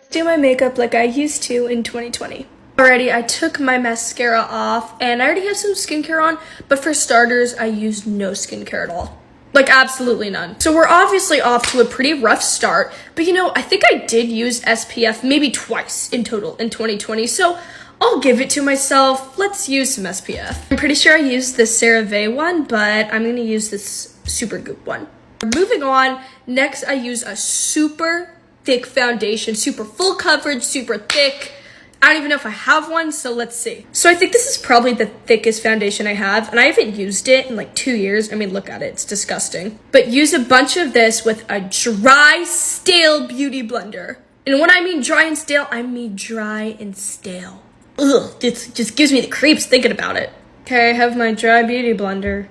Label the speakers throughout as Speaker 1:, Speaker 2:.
Speaker 1: Let's do my makeup like I used to in 2020. Alrighty, I took my mascara off and I already have some skincare on, but for starters, I used no skincare at all. Like absolutely none. So we're obviously off to a pretty rough start, but you know, I think I did use SPF maybe twice in total in 2020, so I'll give it to myself. Let's use some SPF. I'm pretty sure I used the CeraVe one, but I'm gonna use this Supergoop one. Moving on, next I use a super thick foundation, super full coverage, super thick. I don't even know if I have one, so let's see. So I think this is probably the thickest foundation I have, and I haven't used it in like 2 years. I mean, look at it, it's disgusting. But use a bunch of this with a dry, stale beauty blender. And when I mean dry and stale, I mean dry and stale. Ugh, it just gives me the creeps thinking about it. Okay, I have my dry beauty blender.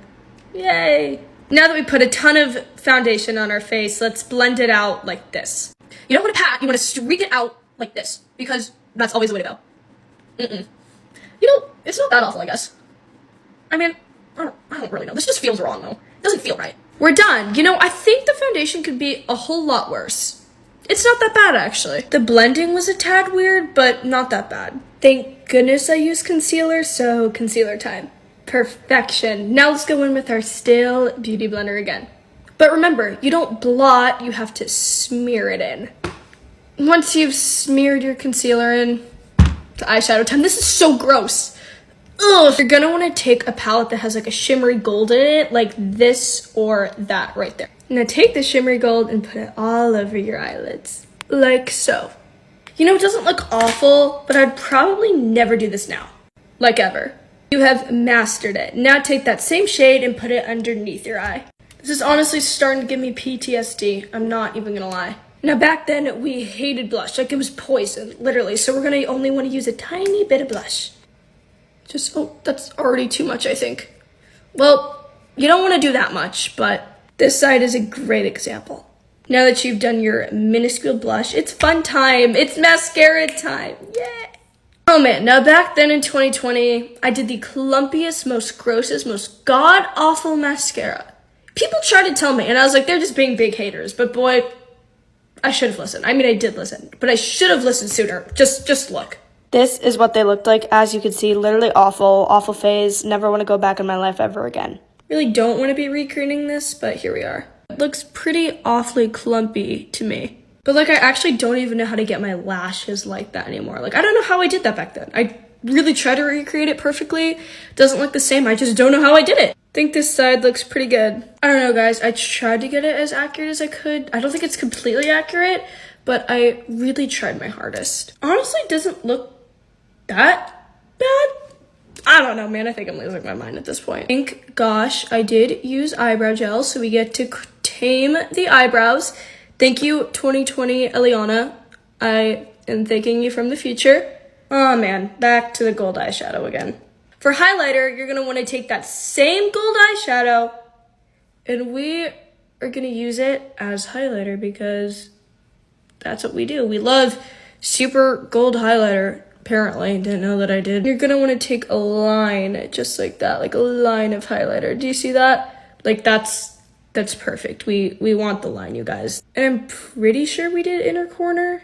Speaker 1: Yay. Now that we put a ton of foundation on our face, let's blend it out like this. You don't want to pat, you want to streak it out like this, because that's always the way to go. You know, it's not that awful, I guess. I mean, I don't really know. This just feels wrong, though. It doesn't feel right. We're done. You know, I think the foundation could be a whole lot worse. It's not that bad, actually. The blending was a tad weird, but not that bad. Thank goodness I used concealer, so concealer time. Perfection. Now let's go in with our stale beauty blender again. But remember, you don't blot, you have to smear it in. Once you've smeared your concealer in, to eyeshadow time. This is so gross. Ugh. You're gonna wanna take a palette that has like a shimmery gold in it, like this or that right there. Now take the shimmery gold and put it all over your eyelids, like so. You know, it doesn't look awful, but I'd probably never do this now, like ever. You have mastered it. Now take that same shade and put it underneath your eye. This is honestly starting to give me PTSD. I'm not even gonna lie. Now back then, we hated blush. Like it was poison, literally. So we're gonna only wanna use a tiny bit of blush. Just, oh, that's already too much, I think. Well, you don't wanna do that much, but this side is a great example. Now that you've done your minuscule blush, it's fun time. It's mascara time, yeah. Oh man, now back then in 2020, I did the clumpiest, most grossest, most god-awful mascara. People tried to tell me, and I was like, they're just being big haters, but boy, I should have listened. I mean, I did listen, but I should have listened sooner. Just look. This is what they looked like. As you can see, literally awful phase. Never want to go back in my life ever again. Really don't want to be recreating this, but here we are. It looks pretty awfully clumpy to me. But like, I actually don't even know how to get my lashes like that anymore. Like, I don't know how I did that back then. I really tried to recreate it perfectly. It doesn't look the same. I just don't know how I did it. I think this side looks pretty good. I don't know, guys. I tried to get it as accurate as I could. I don't think it's completely accurate, but I really tried my hardest. Honestly, it doesn't look that bad. I don't know, man. I think I'm losing my mind at this point. Thank gosh, I did use eyebrow gel, so we get to tame the eyebrows. Thank you, 2020 Elliana. I am thanking you from the future. Oh man, back to the gold eyeshadow again. For highlighter, you're gonna wanna take that same gold eyeshadow and we are gonna use it as highlighter because that's what we do. We love super gold highlighter, apparently. Didn't know that I did. You're gonna wanna take a line just like that, like a line of highlighter. Do you see that? Like that's perfect. We want the line, you guys. And I'm pretty sure we did inner corner.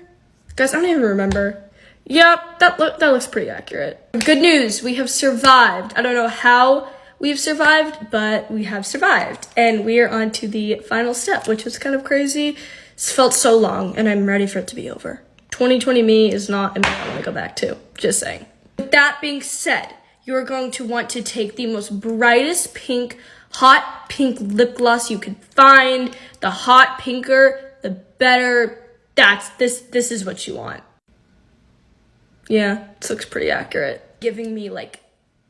Speaker 1: Guys, I don't even remember. Yep, that looks pretty accurate. Good news, we have survived. I don't know how we've survived, but we have survived. And we are on to the final step, which was kind of crazy. It's felt so long, and I'm ready for it to be over. 2020 me is not a me I want to go back to, just saying. With that being said, you're going to want to take the most brightest pink, hot pink lip gloss you can find. The hot pinker, the better. This is what you want. Yeah, this looks pretty accurate. Giving me like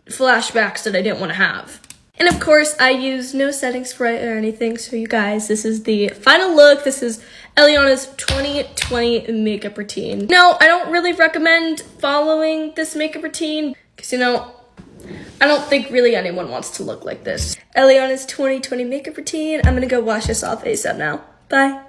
Speaker 1: flashbacks that I didn't want to have. And of course, I used no setting spray or anything. So you guys, this is the final look. This is Elliana's 2020 makeup routine. No, I don't really recommend following this makeup routine because, you know, I don't think really anyone wants to look like this. Elliana's 2020 makeup routine. I'm gonna go wash this off ASAP now. Bye.